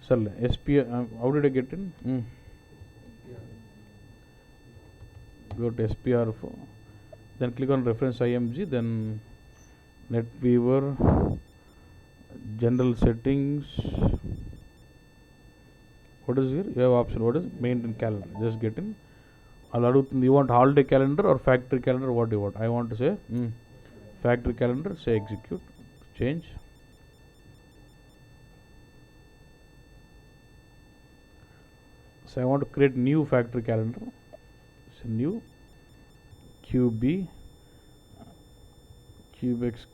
Sorry, SP, how did I get in? Go to SPR4, then click on reference IMG, then NetWeaver, general settings. What is here? You have option. What is maintain calendar? Just get in. You want holiday calendar or factory calendar? What do you want? I want to say factory calendar. Say execute. Change. So I want to create new factory calendar. So new QBX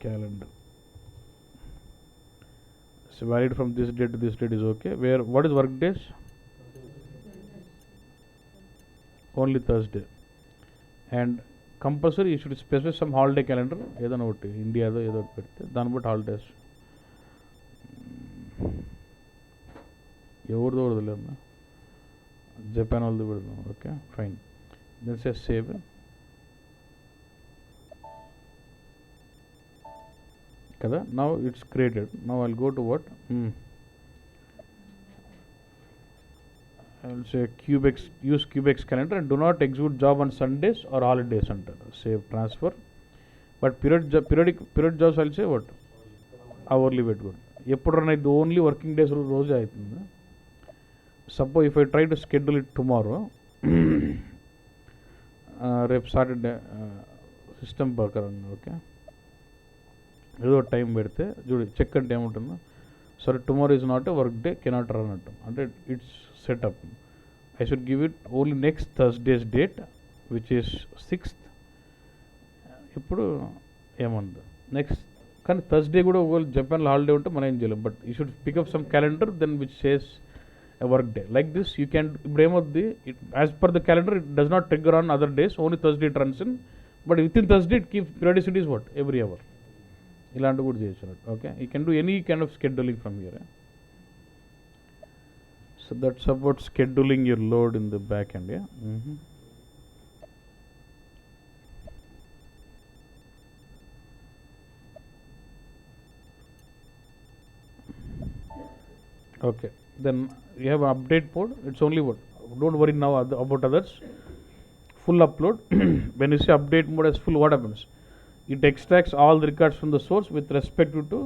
calendar. So valid from this date to this date is okay. What is work days? Only Thursday. And compulsory you should specify some holiday calendar. ఏదైనా ఒకటి ఇండియాదో ఏదో ఒకటి పెడితే దాన్ని బట్టి holidays ఎవరిదో వదిలేదన్నా Japan వాళ్ళది పెడదాం. Okay fine. Then say save. కదా now it's created. Now I'll go to what I will say use QBX calendar and do not execute job on Sundays or holidays అంటారు. Save transfer. But periodic jobs I will say what? Hourly పెట్టుకోండి. ఎప్పుడు run అయితే only working days రోజే అవుతుంది. Suppose if I try to schedule it tomorrow, రేపు Saturday system ప్రకారం okay ఏదో time పెడితే చూడు చెక్ అంటే ఏముంటుందో. సరే tomorrow is not a work day, cannot run అంటాం అంటే it's setup. I should give it only next Thursday's date, which is 6th. ఇప్పుడు ఏముంది నెక్స్ట్ కానీ థర్స్డే కూడా ఒకవేళ జపాన్లో హాలిడే ఉంటే మనం ఏం చేయలేం. But you should pick up some calendar then which says a work day like this. You can ఇప్పుడు ఏమవుద్ది as per the calendar it does not trigger on other days, only Thursday it runs in. But with in Thursday it keep periodicity is what every hour. ఇలాంటివి కూడా చేయొచ్చు. Okay you can do any kind of scheduling from here. So that's about scheduling your load in the back end. Yeah. Okay. Then you have an update mode. It's only what. Don't worry now about others. Full upload. When you say update mode as full, what happens? It extracts all the records from the source with respect to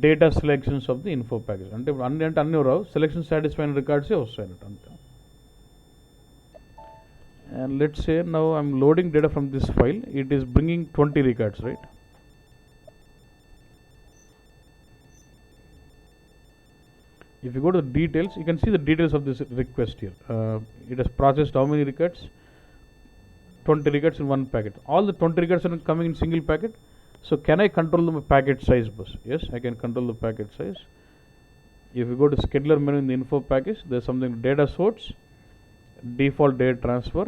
data selections of the info package. అంటే ఇప్పుడు అన్ని రావు, selection సాటిస్ఫైన్ రికార్డ్సే వస్తాయన్నట్టు అంతే. And let's say now I'm loading data from this file. It is bringing 20 records, right? If you go to the details, you can see the details of this request here. It has processed how many records? 20 records in one packet. All the 20 records are coming in single packet. So can I control the packet size bus? Yes, I can control the packet size. If you go to scheduler menu in the info package, there's something data source, default date transfer.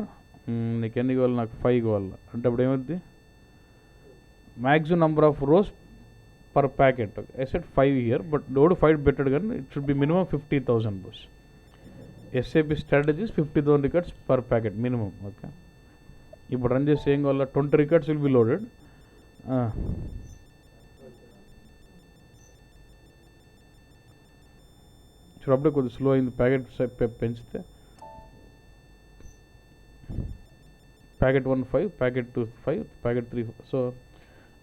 నీకు ఎన్ని కావాలి? నాకు 5 కావాలి. అంటే అప్పుడు ఏమవుతుంది? Maximum number of rose per packet. I said 5 here, but load 5 పెట్టాడు కానీ it should be minimum 50,000 bus. SAP strategy is 50,000 records per packet minimum. Okay ఇప్పుడు రన్ చేసి ఏం కావాలా? 20 records will be loaded. చూడు అప్పుడే కొద్దిగా స్లో అయింది. ప్యాకెట్ పెంచితే packet 1 5, packet 2 5, packet 3 4. So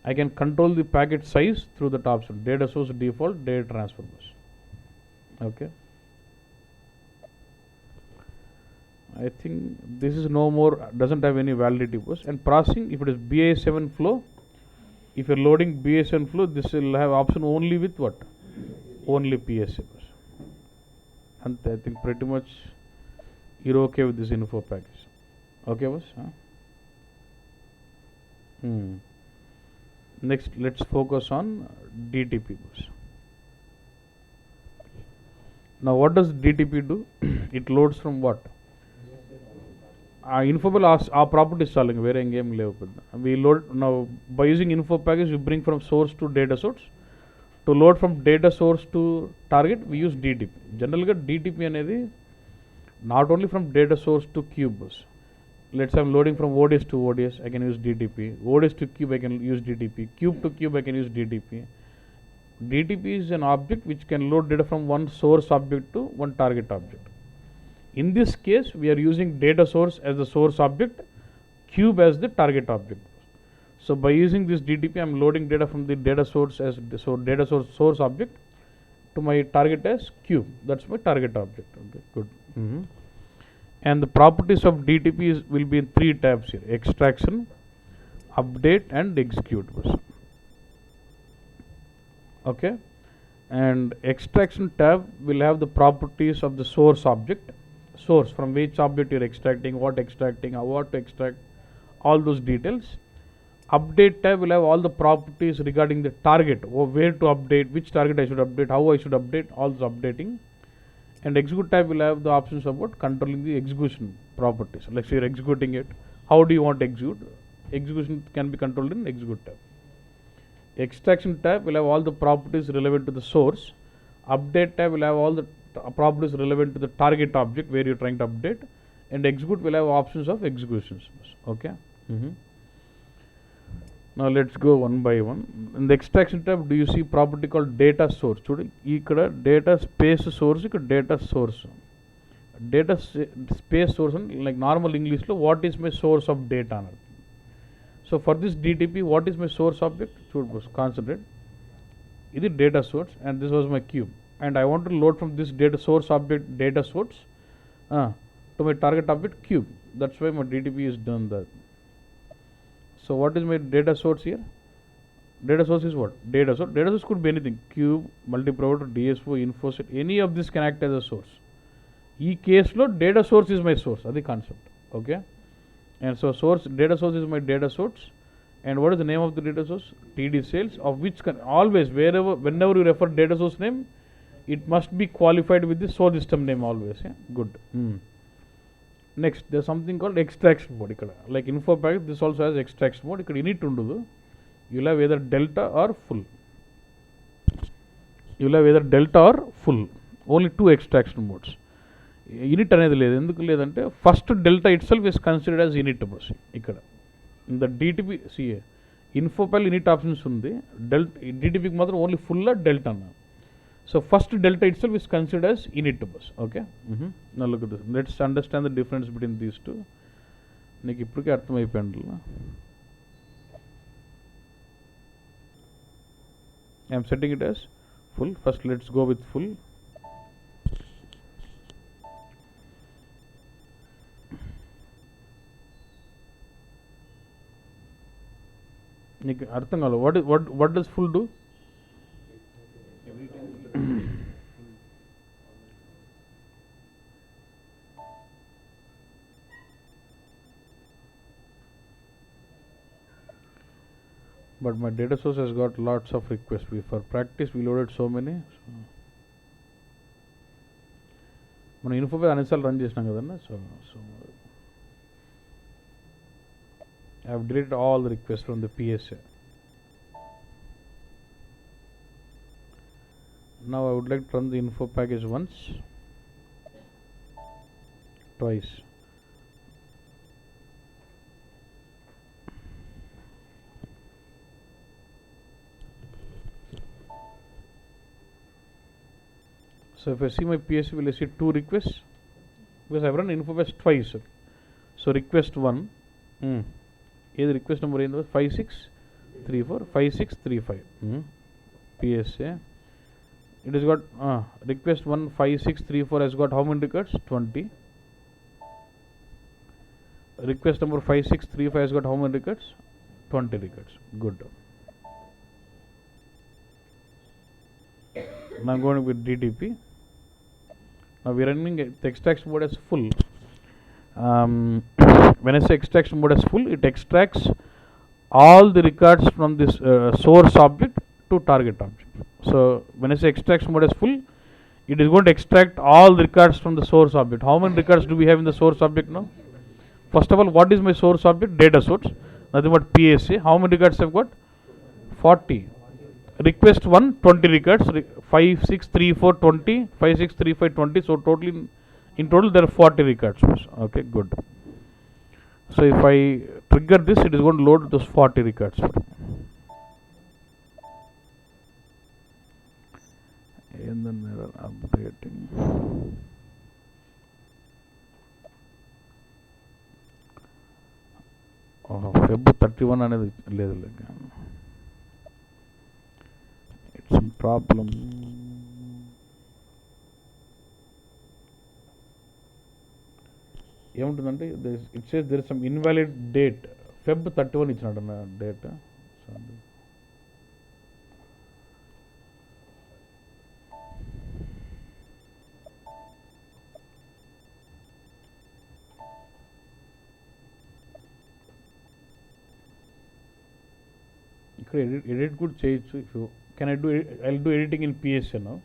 I can control the packet size through that option, data source, default, data transfer bus. Okay, I think this is no more, doesn't have any validity bus. And processing, if it is BA7 flow, if you're loading BA7 flow, this will have option only with what? Only PSA bus. And I think pretty much you're okay with this info package. Okay bus? Next, let's focus on DTP bus. Now what does DTP do? It loads from what? Infobel our property solving where game level. We load now by using info package. You bring from source to data source. To load from data source to target, we use DTP. Generally, DTP anedi not only from data source to cube bus. Let's say I'm loading from ODS to ODS, I can use DTP. ODS to cube, I can use DTP. Cube to cube, I can use DTP. DTP is an object which can load data from one source object to one target object. In this case, we are using data source as the source object, cube as the target object. So by using this DTP, I am loading data from the data source as data source object to my target as cube. That's my target object. Okay, good. And the properties of DTP will be in 3 tabs here: extraction, update, and execute. Okay, and extraction tab will have the properties of the source object, source from which object you are extracting, what to extract, all those details. Update tab will have all the properties regarding the target, or where to update, which target I should update, how I should update, all this updating. And execute tab will have the options about controlling the execution properties. Like say you are executing it, how do you want to execute? Execution can be controlled in execute tab. Extraction tab will have all the properties relevant to the source. Update tab will have all the properties relevant to the target object where you are trying to update. And execute will have options of executions. Okay. Now let's go one by one. In the extraction tab, do you see property called data source? Chudandi, ikkada data space source, ikkada data source. Data space source, like normal English lo, what is my source of data? So for this DTP, what is my source object? Concentrate. This is data source, and this was my cube. And I want to load from this data source object, data source, to my target object, cube. That's why my DTP is done that. So what is my data source here? Data source is what? Data source. Data source could be anything. Cube, multi-provider, DSO, InfoSet, any of this can act as a source. Ee case lo data source is my source. That's the concept. Okay. And so data source is my data source. And what is the name of the data source? TD sales, of which can always, whenever you refer data source name, it must be qualified with the source system name always. Yeah? Good. Next, there is something called extraction mode. Like info package, this also has extraction mode. You need to do. You will have either delta or full. Only 2 extraction modes. Init anedi ledu. Enduku ledante first delta itself is considered as init. In the DTP, see, info package init options undi. DTP ku only full or delta. So first delta itself is considered as init bus. Okay. Now look at this. Let's understand the difference between these two. Neeku ippuduke arthamayipoyindi. I am setting it as full. First let's go with full. Neeku artham kavali. What does full do? But my data source has got lots of requests. For practice, we loaded so many. మన info పై అన్నిసార్లు run చేసినాం కదన్నా. So I have deleted all the requests from the PSA. Now I would like to run the info package once, twice. So if I see my PSA, will I see 2 requests? Because I have run info package twice. So request 1, either request number is 5634 5635. PSA. It has got request 1 5634 has got how many records? 20. Request number 5635 has got how many records? 20 records. Good. Now I'm going with DTP. Now we are running the extraction mode as full. When I say extraction mode as full, it extracts all the records from this source object to target object. So when I say extraction mode as full, it is going to extract all the records from the source object. How many records do we have in the source object now? First of all, what is my source object? Data source. Nothing but PSA. How many records have got? 40. Request 1, 20 records. 5, 6, 3, 4, 20. 5, 6, 3, 5, 20. So totally, in total there are 40 records. Okay, good. So if I trigger this, it is going to load those 40 records. ఏందన్న error updating. Feb 31 అనేది లేదు, it's problem. ఏముంటుందంటే it says there is some invalid date. Feb 31 ఇచ్చినాడు అన్న date. ఇక్కడ edit కూడా చేయొచ్చు. If you can I do editing in PSA now.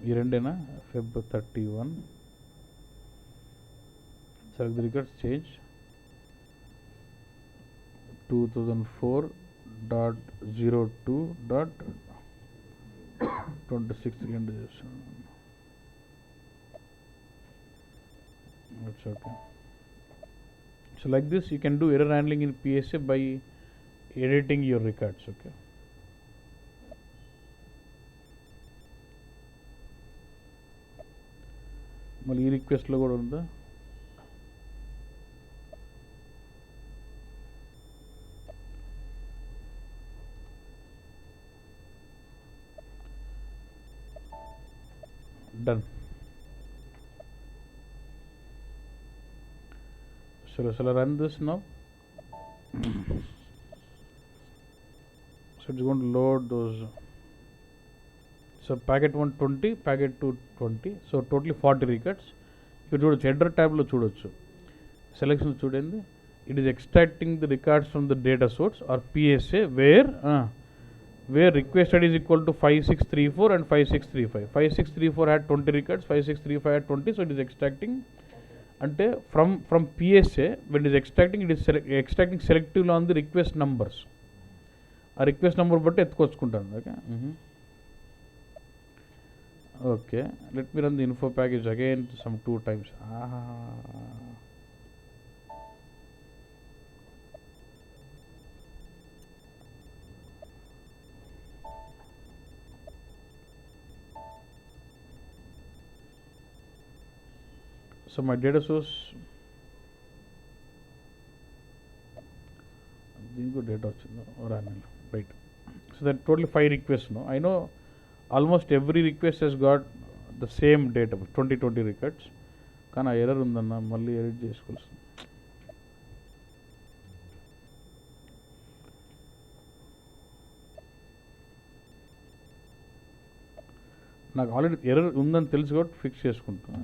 ఈ రెండేనా Feb 31. Select the records, change 2004.02.26 end చేస్తాను. That's okay. So like this you can do error handling in PSA by editing your records. Okay. మళ్ళీ ఈ రిక్వెస్ట్లో కూడా ఉందా? Done. So shall I run this now? So it's going to load those. So packet 120, packet 220, so totally 40 records. ఇక్కడ చూడొచ్చు, header ట్యాబ్లో చూడొచ్చు, selection చూడండి. It is extracting the records from the data source or PSA where requested is equal to 5634 and 5635. 5634 had 20 records, 5635 had 20, so it is extracting. అంటే from PSA when it is extracting, it is extracting selectively on the request numbers. ఆ request number బట్టి ఎత్తుకొచ్చుకుంటాను. Okay. Okay, let me run the info package again some 2 times. So my data source, దీనికి data వచ్చింది right. So that totally 5 requests. No, I know almost every request has got the same data, 20 records. కానీ ఆ error ఉందన్న, మళ్ళీ edit చేసుకోవచ్చు. నాకు already error ఉందని తెలుసు కాబట్టి ఫిక్స్ చేసుకుంటున్నా.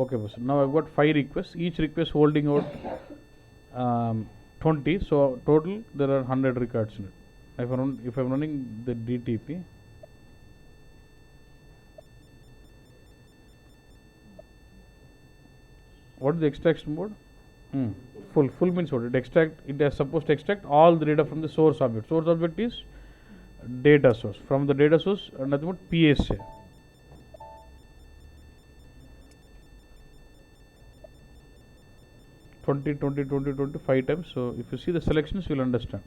Okay, boss. Now I've got 5 requests, each request holding out 20, so total there are 100 records in it. If I'm running the DTP, what is the extraction mode? Full means what? It is supposed to extract all the data from the source object. Source object is data source. From the data source, nothing but PSA. Twenty 5 times. So if you see the selections, you will understand.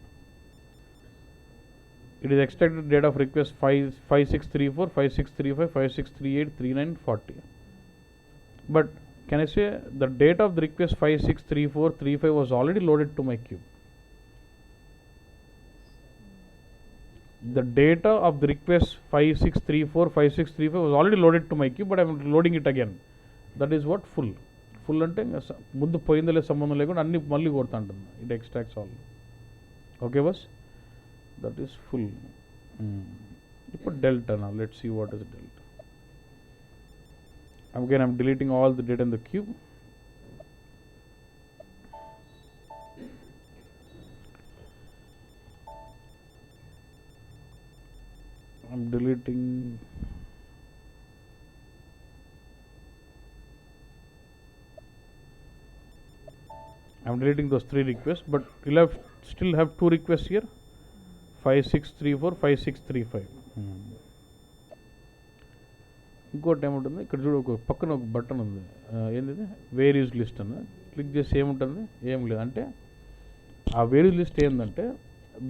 It is extracted data of request 5634, 5635, 5638, 39, 40. But can I say the data of the request 5634, 35 was already loaded to my queue? The data of the request 5634, 5635 was already loaded to my queue, but I am loading it again. That is what? Full full అంటే ఇంకా ముందు పోయిందలే సంబంధం లేకుండా అన్ని మళ్ళీ కొడతా ఉంటుంది. It extracts all. Okay బస్, దట్ ఈస్ ఫుల్. ఇప్పుడు డెల్టా. నా let's see what is delta. Again I'm deleting all the data in the cube. I'm deleting those 3 requests, but we'll still have 2 requests here, 5634 5635. ఇంకోటి ఏముంటుంది ఇక్కడ చూడు, ఒక పక్కన ఒక బటన్ ఉంది, ఏంది వేరియస్ లిస్ట్ అని. క్లిక్ చేసి ఏముంటుంది, ఏం లేదు. అంటే ఆ వేరియస్ లిస్ట్ ఏంటంటే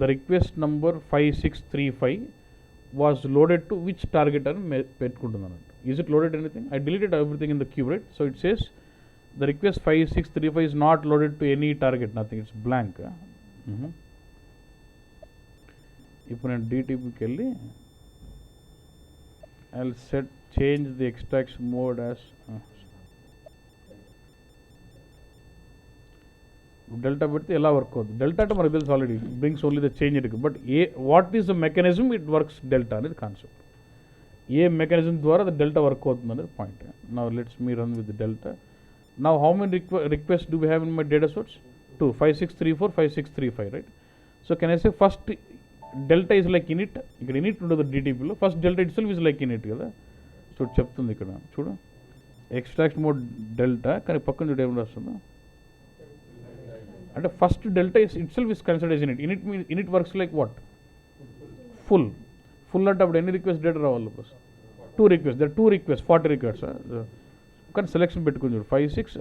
the request number 5635 was loaded to which target అని పెట్టుకుంటుంది అన్నట్టు. Is it loaded anything? I deleted everything in the cube, right? So it says the request 5635 is not loaded to any target, nothing, it's blank. ఇప్పుడు నేను DTPకి వెళ్ళి I'll change the extraction mode as delta పెడితే ఎలా work అవుతుంది. Delta అంటే మనకు తెలుసు already, brings only the change it. But what is the mechanism it works delta అనేది కాన్సెప్ట్. ఏ మెకానిజం ద్వారా అది డెల్టా వర్క్ అవుతుంది అనేది point. Now let's me run with delta. Now how many request do we have in my data source? 2, 5634 5635, right? So can I say first delta is like init. ఇక్కడ init ఉండదు DTPలో, first delta itself is like in it కదా. చూడు చెప్తుంది ఇక్కడ, చూడు extraction mode delta, కానీ పక్కన చూడు ఏమి వస్తుందో. అంటే first delta is itself is considered as init. Init works like what? Full. అంటే అప్పుడు ఎన్ని రిక్వెస్ట్ డేటా రావాలి? బస్ 2 రిక్వెస్ట్. There 2 request 40 records. కానీ సెలెక్షన్ పెట్టుకుని చూడు 56.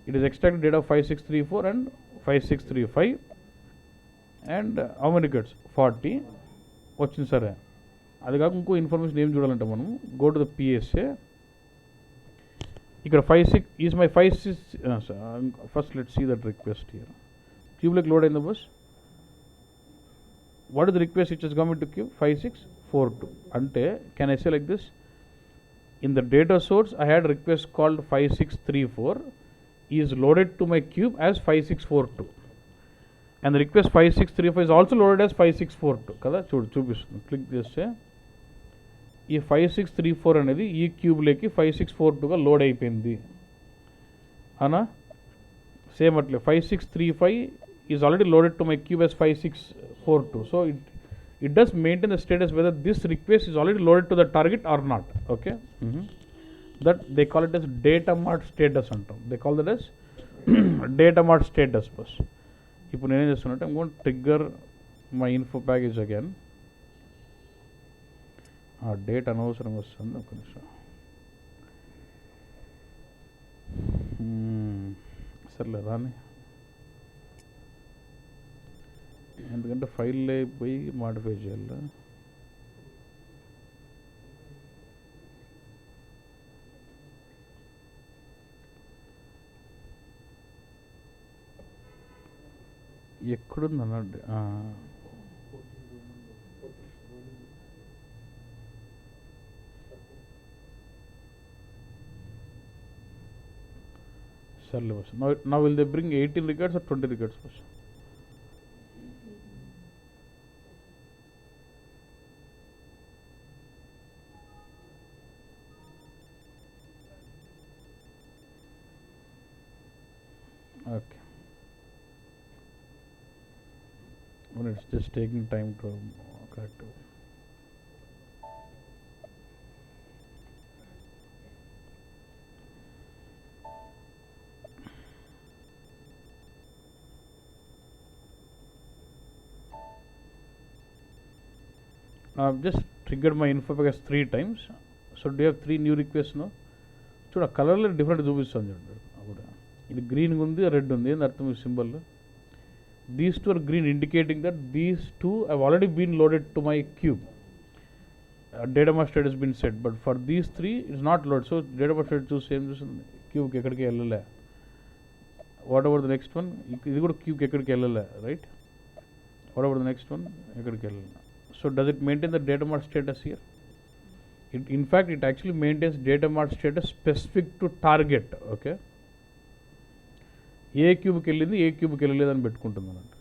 It is extracted data 5634 and 5635 and how many records? 40 వచ్చింది. సరే, అది కాక ఇంకో ఇన్ఫర్మేషన్ ఏం చూడాలంటే మనం గో టు ద PSA. ఇక్కడ 56 is my 56. First let's see that request here. క్యూబ్లోకి లోడ్ అయిందా boss? What is the request it is coming to cube? 5642. అంటే can I say like this, in the data source I had a request called 5634 is loaded to my cube as 5642, and the request 5635 is also loaded as 5642 కదా. చూపిస్తుంది. Click చేస్తే ఈ 5634 అనేది ఈ క్యూబ్లోకి 5642గా load అయిపోయింది అనా. Same అట్లే 5635 is already loaded to my cube as 5642. So it does maintain the status whether this request is already loaded to the target or not. Okay. That they call it as data mart status antam. They call that as data mart status bus. ఇప్పుడు నేనేం చేస్తున్నట్టు I'm going to trigger my info package again. ఆ date అనవసరం వస్తుంది. ఒక నిమిషం. సర్లే రాని, ఎందుకంటే ఫైల్లో పోయి మాడిఫై చేయాలి. ఎక్కడుంది అన్నట్టు. సర్లే bus. now will they bring 18 records or 20 records bus? Okay. Well, it's just taking time to correct it. I've just triggered my info package 3 times. So do you have 3 new requests now? చూడ కలర్లో different చూపిస్తుంది చూడండి. ఇది green ఉంది, red ఉంది. ఏంది అర్థం? ఈ symbol these 2 are green, indicating that these 2 have already been loaded to my cube. Data మాస్ status been set, but for these 3 it's not load. So data మాస్ స్టేటస్ చూసి ఏం చూస్తుంది? క్యూబ్కి ఎక్కడికి వెళ్ళలే. Whatever the next one? ఇది కూడా క్యూబ్కి ఎక్కడికి వెళ్ళలే, right? Whatever the next one? ఎక్కడికి వెళ్ళలే. So does it maintain the data మాస్ status here? In fact, it actually maintains data mart status specific to target. Okay. ఏ క్యూబ్కి వెళ్ళింది ఏ క్యూబ్కి వెళ్ళలేదని పెట్టుకుంటుంది అన్నట్టు.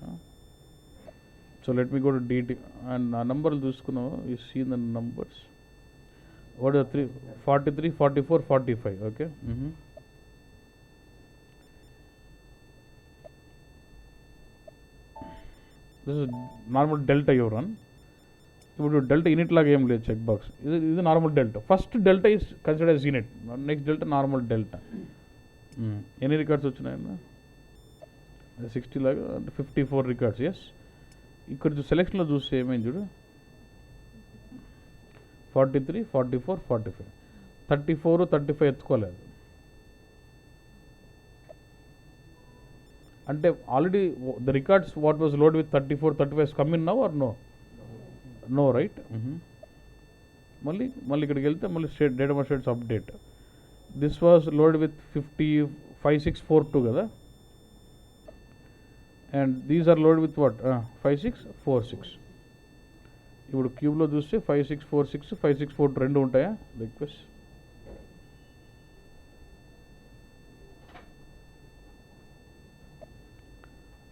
So let me go to DT and ఆ నంబర్లు చూసుకున్నాము. You see the numbers. What are 43, 44, 45. Okay. This is normal delta you run. ఇప్పుడు డెల్టా యూనిట్ లాగా ఏం లేదు చెక్ బాక్స్. ఇది normal delta. First delta is consider as unit, next delta normal delta. ఎన్ని records వచ్చినాయన్నా? 60 లాగా అంటే 54 రికార్డ్స్. ఎస్. ఇక్కడ సెలెక్షన్లో చూస్తే ఏమైంది చూడు, 43, 44, 45. 34, 35 ఎత్తుకోలేదు. అంటే already the records what was load with 34, 35 come in now or no? No, right. మళ్ళీ ఇక్కడికి వెళ్తే మళ్ళీ data mart status update. This was load with 5642 కదా, and these are load with what 5646. ఇప్పుడు క్యూబ్లో చూస్తే 5646, 5642 రెండు ఉంటాయా request?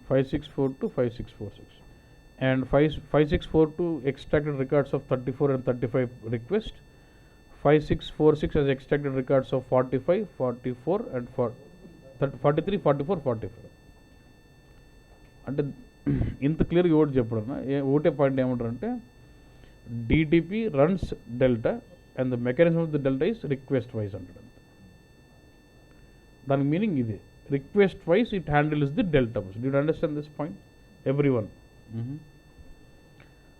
(5642, 5646) and 5642 extracted records of 34 and 35 request. 5646 has extracted records of 45, 44 and 43, 44, 45. అంటే ఇంత క్లియర్గా ఒకటి చెప్పడన్నా ఒకటే పాయింట్ ఏమంటారంటే DTP runs delta and the mechanism of the delta is request wise అంటాడు. దాని మీనింగ్ ఇది, request wise it handles the delta. Do you understand this point everyone?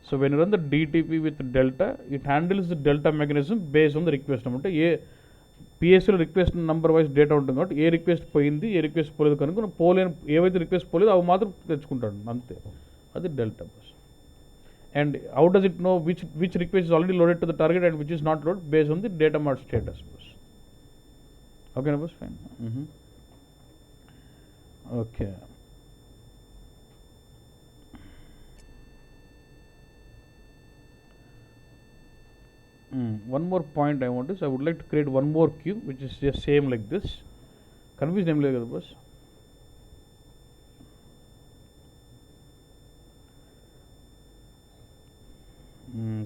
So when you run the DTP with delta it handles the delta mechanism based on the request. అంటే ఏ పిఎస్సీలో request number wise data ఉంటుంది కాబట్టి ఏ request పోయింది ఏ request పోలేదు కనుక పోలేని ఏవైతే request పోలేదు అవి మాత్రం తెచ్చుకుంటాడు అంతే. అది delta boss. And how does it know which request is already loaded to the target and which is not load based on the data mart status boss. ఓకేనా boss? Fine. Okay. One more point I want is I would like to create one more cube which is just same like this. Confused name like boss.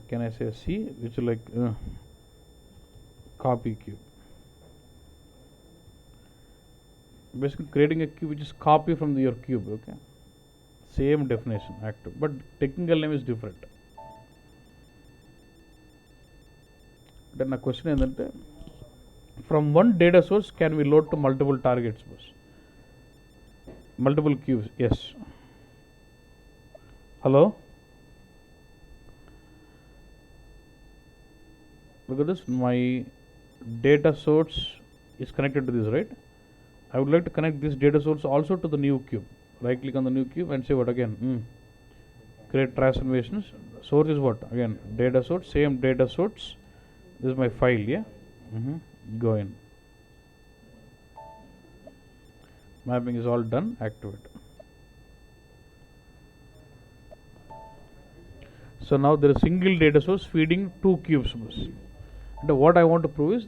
Can I say C, which is like copy cube. Basically creating a cube which is copy from your cube. Okay, same definition active, but technical name is different. అంటే నా question ఏంటంటే from one data source can we load to multiple targets బస్, multiple cubes? Yes. Hello, look at this. My data source is connected to this, right? I would like to connect this data source also to the new cube. Right click on the new cube and say what again? Create transformations. Source is what? Again data source, same data source. This is my file, yeah. Go in. Mapping is all done. Activate. So now there is single data source feeding two cubes. And what I want to prove is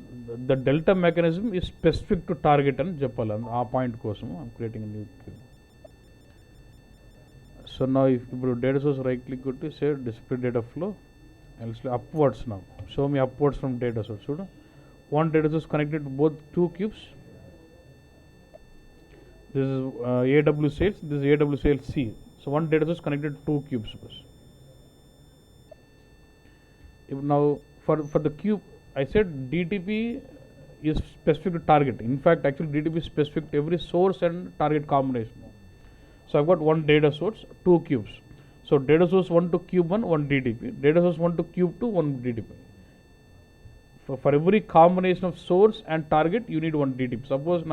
the delta mechanism is specific to target and Japala. Our point kosam I'm creating a new cube. So now if you data source, right click to say display data flow. I'll say upwards now. Show me upwards from data source. So one data source connected to both two cubes. This is AW sales. This is AW sales C. So one data source connected to two cubes. If now for the cube, I said DTP is specific to target. In fact, actually DTP is specific to every source and target combination. So I've got one data source, two cubes. So data source 1 to cube 1, 1 DTP. Data source 1 to cube 2, 1 DTP. For every combination of source and target, you need 1 DTP. Suppose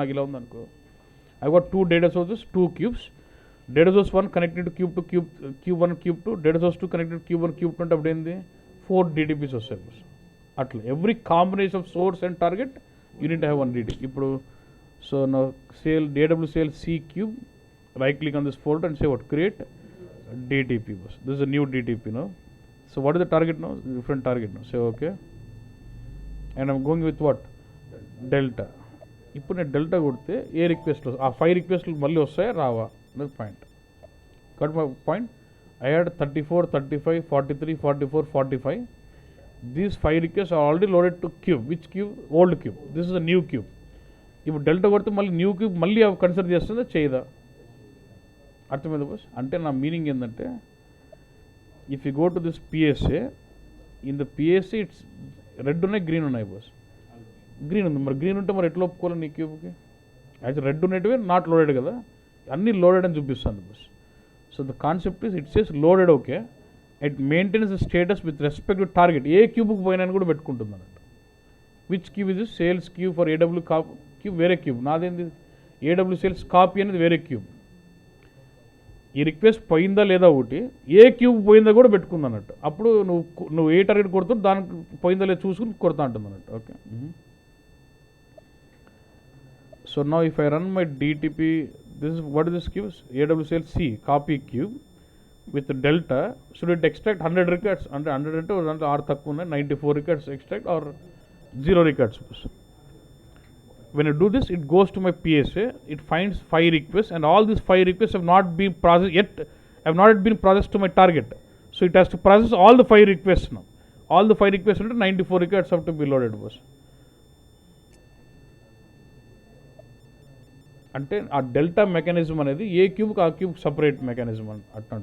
I've got two data sources, two cubes. Data source 1 connected to cube 2, cube 1, cube 2. Data source 2 connected to cube 1, cube 2. 4 DTPs of service. Every combination of source and target, you need to have 1 DTP. So now AW sale C cube. Right click on this folder and say what? Create DTP bus. This is a new DTP now. So what is the target now? Different target now. Say okay. And I'm going with what? Delta. ఇప్పుడు నేను delta కొడితే ఏ రిక్వెస్ట్లు ఆ 5 రిక్వెస్ట్లు మళ్ళీ వస్తాయా రావా అనేది పాయింట్. కాబట్టి మా point I had 34, 35, 43, 44, 45. These 5 requests are already loaded to cube. Which cube? Old cube. This is a new cube. ఇప్పుడు డెల్టా కొడితే మళ్ళీ న్యూ క్యూబ్ మళ్ళీ అవి కన్సిడర్ చేస్తుందా చేయదా? అర్థమైందా బాస్? అంటే నా మీనింగ్ ఏంటంటే if you go to this PSA, in the PSA it's red ఉన్నాయి గ్రీన్ ఉన్నాయి బాస్. గ్రీన్ ఉంది, మరి గ్రీన్ ఉంటే మరి ఎట్లా ఒప్పుకోవాలి నీ క్యూబ్కి? అయితే రెడ్ ఉన్నట్టువే నాట్ లోడెడ్ కదా, అన్నీ లోడెడ్ అని చూపిస్తుంది boss. So the concept is it says loaded okay, it maintains the status with respect to target. ఏ క్యూబ్కి పోయినా కూడా పెట్టుకుంటుంది అన్నట్టు. Which cube is sales cube for AW cube వేరే క్యూబ్, నాదేంది ఏడబ్ల్యూ సేల్స్ కాపీ అనేది వేరే క్యూబ్. ఈ రిక్వెస్ట్ పోయిందా లేదా ఒకటి, ఏ క్యూబ్ పోయిందా కూడా పెట్టుకుంది అన్నట్టు. అప్పుడు నువ్వు ఏ టార్గెట్ కొడుతావు దానికి పోయిందా లేదా చూసుకుని కొడతా ఉంటుంది అన్నట్టు. Okay. So now if I run my DTP, this is what is this cube? AWSL C copy cube with delta. Should it extract 100 records? Under 100 అంటే ఆర్ తక్కువ ఉన్నాయి, 94 records extract or 0 records. When you do this, it goes to my PSA, it finds 5 requests and all these 5 requests have not been processed yet, have not yet been processed to my target. So it has to process all the 5 requests now. All the 5 requests into 94 records have to be loaded. అంటే ఆ delta mechanism అనేది ఏ క్యూబ్కి ఆ cube separate mechanism అట్లా.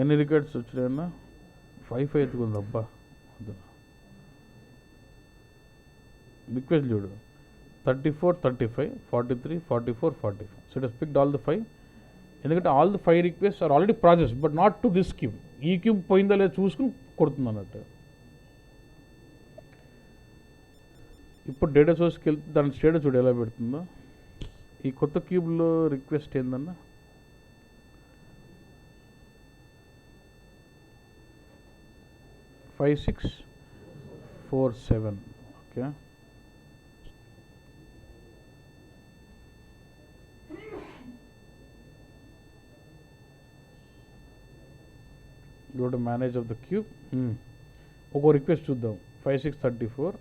ఎన్ని records వచ్చినాయన్నా? 5 ఎత్తుకుంది అబ్బా. Request చూడు 34, 35, 43, 44, 45. So it has picked all the 5. ఎందుకంటే ఆల్ the 5 request are already process but not to this cube. ఈ క్యూబ్ పోయిందా లేదా చూసుకుని కొడుతుంది అన్నట్టు. ఇప్పుడు డేటా సోర్స్కి వెళ్తే దాని స్టేటస్ చూడు ఎలా పెడుతుందో. ఈ కొత్త క్యూబ్లో రిక్వెస్ట్ ఏందన్నా? Five 6 4 7. Okay. Go to manage of the cube. ఒక రిక్వెస్ట్ చూద్దాం. 5634.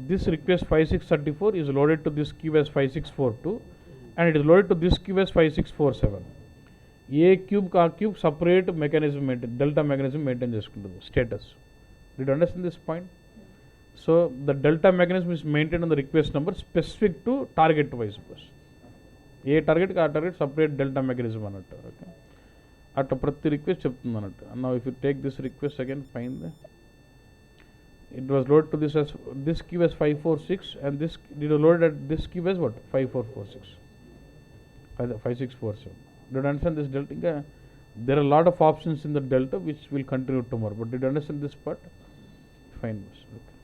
This request 5634 is loaded to this cube as 5642 and it is loaded to this cube as 5647. ఏ క్యూబ్ కా cube separate mechanism maintain, delta mechanism maintain చేసుకుంటుంది status. Did you understand this point? So the delta mechanism is maintained on the request number specific to target wise. ఏ టార్గెట్కి ఆ target separate delta mechanism అన్నట్టు. Okay. అట్లా ప్రతి request చెప్తుంది అన్నట్టు. Now if you take this request again find it was load to this cube as 546 and this did you load at this cube as what 5446 5647. Did you understand this delta? ఇంకా there are a lot of options in the delta which will continue tomorrow, but did you understand this part? Fine. Okay.